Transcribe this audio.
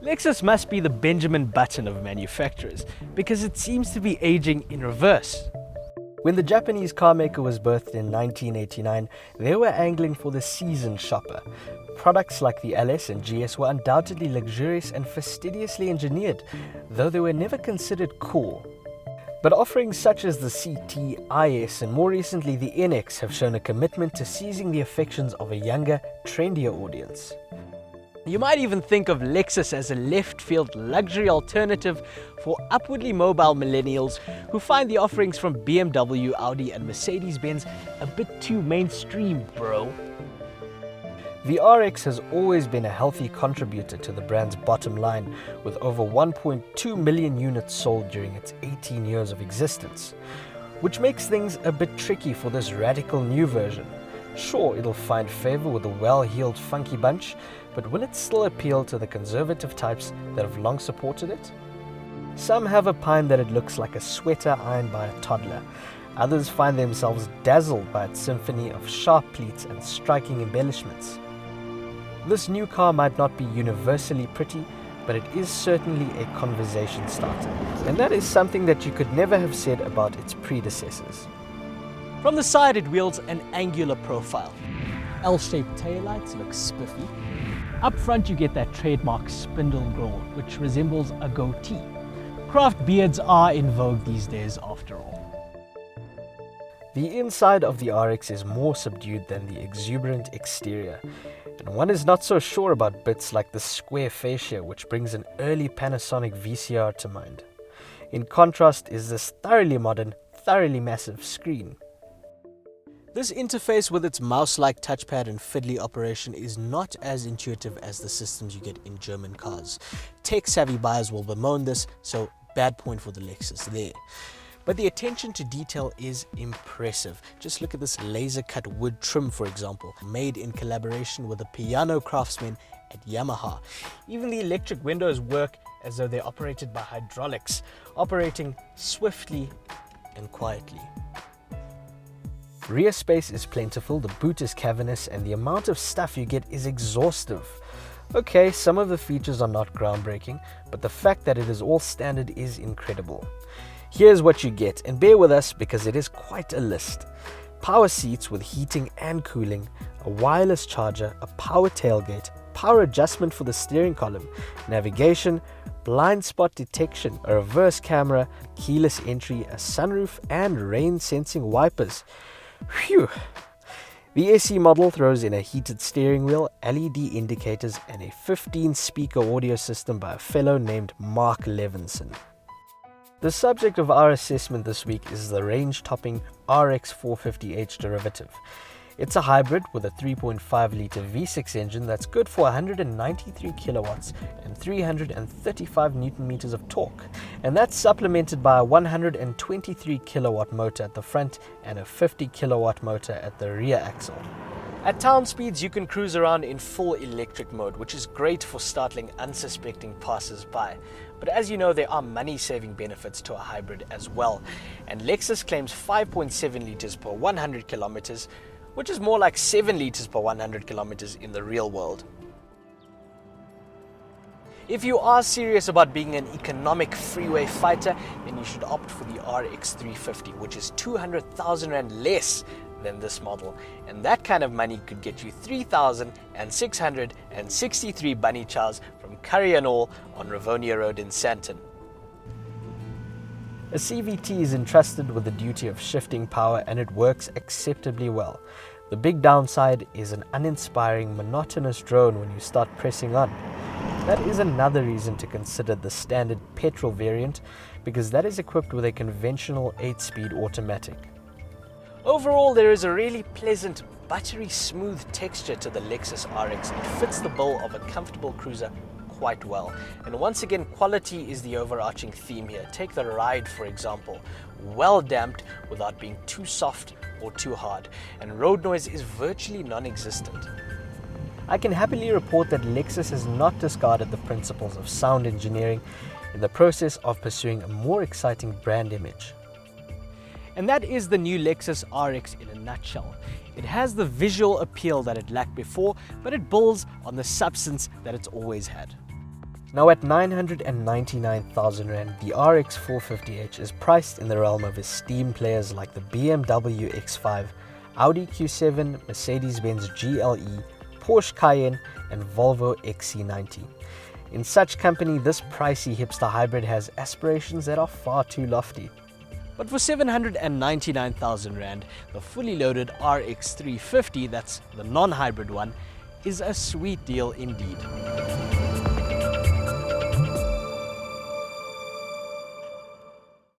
Lexus must be the Benjamin Button of manufacturers, because it seems to be aging in reverse. When the Japanese car maker was birthed in 1989, they were angling for the seasoned shopper. Products like the LS and GS were undoubtedly luxurious and fastidiously engineered, though they were never considered cool. But offerings such as the CT, IS, and more recently the NX have shown a commitment to seizing the affections of a younger, trendier audience. You might even think of Lexus as a left-field luxury alternative for upwardly mobile millennials who find the offerings from BMW, Audi, and Mercedes-Benz a bit too mainstream, bro. The RX has always been a healthy contributor to the brand's bottom line, with over 1.2 million units sold during its 18 years of existence, which makes things a bit tricky for this radical new version. Sure, it'll find favor with a well-heeled funky bunch, but will it still appeal to the conservative types that have long supported it? Some have opined that it looks like a sweater ironed by a toddler. Others find themselves dazzled by its symphony of sharp pleats and striking embellishments. This new car might not be universally pretty, but it is certainly a conversation starter. And that is something that you could never have said about its predecessors. From the side, it wields an angular profile. L-shaped taillights look spiffy. Up front, you get that trademark spindle grille, which resembles a goatee. Craft beards are in vogue these days, after all. The inside of the RX is more subdued than the exuberant exterior, and one is not so sure about bits like the square fascia, which brings an early Panasonic VCR to mind. In contrast is this thoroughly modern, thoroughly massive screen. This interface with its mouse-like touchpad and fiddly operation is not as intuitive as the systems you get in German cars. Tech-savvy buyers will bemoan this, so bad point for the Lexus there. But the attention to detail is impressive. Just look at this laser-cut wood trim, for example, made in collaboration with the piano craftsmen at Yamaha. Even the electric windows work as though they're operated by hydraulics, operating swiftly and quietly. Rear space is plentiful, the boot is cavernous, and the amount of stuff you get is exhaustive. Okay, some of the features are not groundbreaking, but the fact that it is all standard is incredible. Here's what you get, and bear with us because it is quite a list. Power seats with heating and cooling, a wireless charger, a power tailgate, power adjustment for the steering column, navigation, blind spot detection, a reverse camera, keyless entry, a sunroof, and rain sensing wipers. Phew! The SE model throws in a heated steering wheel, LED indicators, and a 15-speaker audio system by a fellow named Mark Levinson. The subject of our assessment this week is the range-topping RX 450h derivative. It's a hybrid with a 3.5-litre V6 engine that's good for 193 kilowatts and 335 newton-meters of torque, and that's supplemented by a 123 kilowatt motor at the front and a 50 kilowatt motor at the rear axle. At town speeds, you can cruise around in full electric mode, which is great for startling unsuspecting passers-by. But as you know, there are money-saving benefits to a hybrid as well, and Lexus claims 5.7 litres per 100 kilometers, which is more like 7 litres per 100 kilometers in the real world. If you are serious about being an economic freeway fighter, then you should opt for the RX 350, which is 200,000 Rand less than this model, and that kind of money could get you 3,663 bunny chows from Curry and All on Rivonia Road in Sandton. A CVT is entrusted with the duty of shifting power, and it works acceptably well. The big downside is an uninspiring, monotonous drone when you start pressing on. That is another reason to consider the standard petrol variant, because that is equipped with a conventional 8-speed automatic. Overall, there is a really pleasant, buttery smooth texture to the Lexus RX. It fits the bill of a comfortable cruiser quite well. And once again, quality is the overarching theme here. Take the ride, for example. Well damped without being too soft or too hard. And road noise is virtually non-existent. I can happily report that Lexus has not discarded the principles of sound engineering in the process of pursuing a more exciting brand image. And that is the new Lexus RX in a nutshell. It has the visual appeal that it lacked before, but it builds on the substance that it's always had. Now at 999,000 Rand, the RX 450h is priced in the realm of esteemed players like the BMW X5, Audi Q7, Mercedes-Benz GLE, Porsche Cayenne, and Volvo XC90. In such company, this pricey hipster hybrid has aspirations that are far too lofty. But for 799,000 Rand, the fully loaded RX 350, that's the non-hybrid one, is a sweet deal indeed.